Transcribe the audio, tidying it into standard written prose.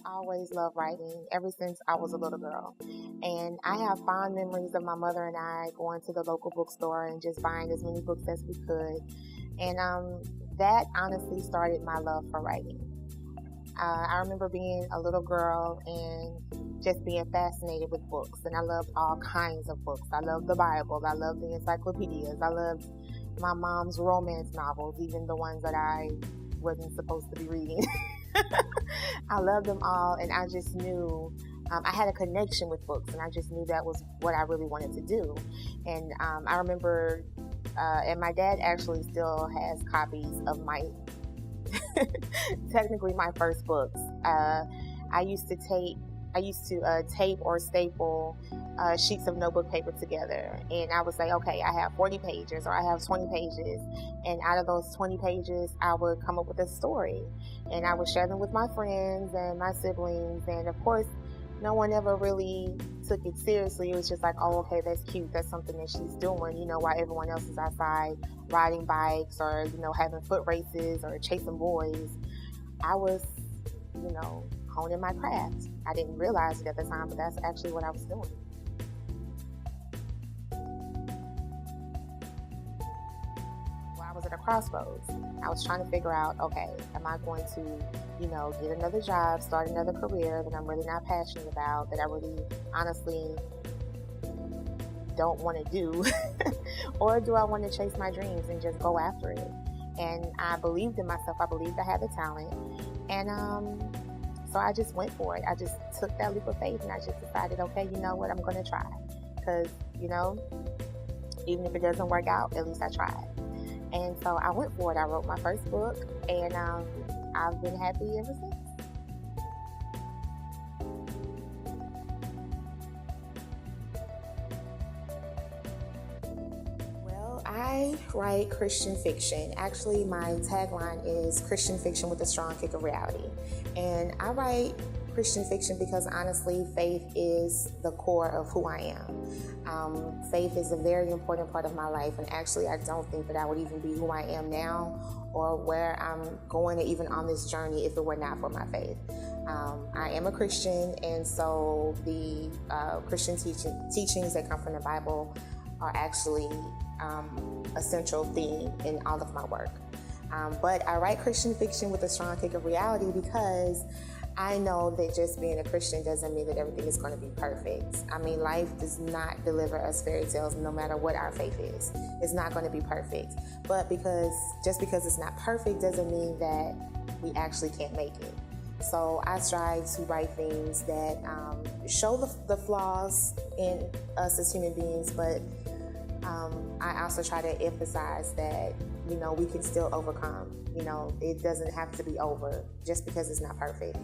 always loved writing ever since I was a little girl. And I have fond memories of my mother and I going to the local bookstore and just buying as many books as we could. And that honestly started my love for writing. I remember being a little girl and just being fascinated with books. And I loved all kinds of books. I loved the Bible. I loved the encyclopedias. I loved my mom's romance novels, even the ones that I wasn't supposed to be reading. I loved them all, and I just knew I had a connection with books, and I just knew that was what I really wanted to do. And I remember, and my dad actually still has copies of my, technically my first books. I used to tape or staple sheets of notebook paper together, and I would say, okay, I have 40 pages or I have 20 pages, and out of those 20 pages I would come up with a story, and I would share them with my friends and my siblings. And of course, no one ever really took it seriously. It was just like, oh, okay, that's cute, that's something that she's doing, while everyone else is outside riding bikes or having foot races or chasing boys. I was honing my craft. I didn't realize it at the time, but that's actually what I was doing. Well, I was at a crossroads. I was trying to figure out, okay, am I going to, get another job, start another career that I'm really not passionate about, that I really honestly don't want to do, or do I want to chase my dreams and just go after it? And I believed in myself. I believed I had the talent, and so I just went for it. I just took that leap of faith, and I just decided, okay, you know what, I'm going to try. Because, even if it doesn't work out, at least I tried. And so I went for it. I wrote my first book, and I've been happy ever since. Well, I write Christian fiction. Actually, my tagline is Christian fiction with a strong kick of reality. And I write Christian fiction because honestly, faith is the core of who I am. Faith is a very important part of my life, and actually I don't think that I would even be who I am now or where I'm going even on this journey if it were not for my faith. I am a Christian, and so the Christian teachings that come from the Bible are actually a central theme in all of my work. But I write Christian fiction with a strong kick of reality because I know that just being a Christian doesn't mean that everything is going to be perfect. I mean, life does not deliver us fairy tales no matter what our faith is. It's not going to be perfect. But just because it's not perfect doesn't mean that we actually can't make it. So I strive to write things that show the flaws in us as human beings, but I also try to emphasize that, we can still overcome. It doesn't have to be over just because it's not perfect.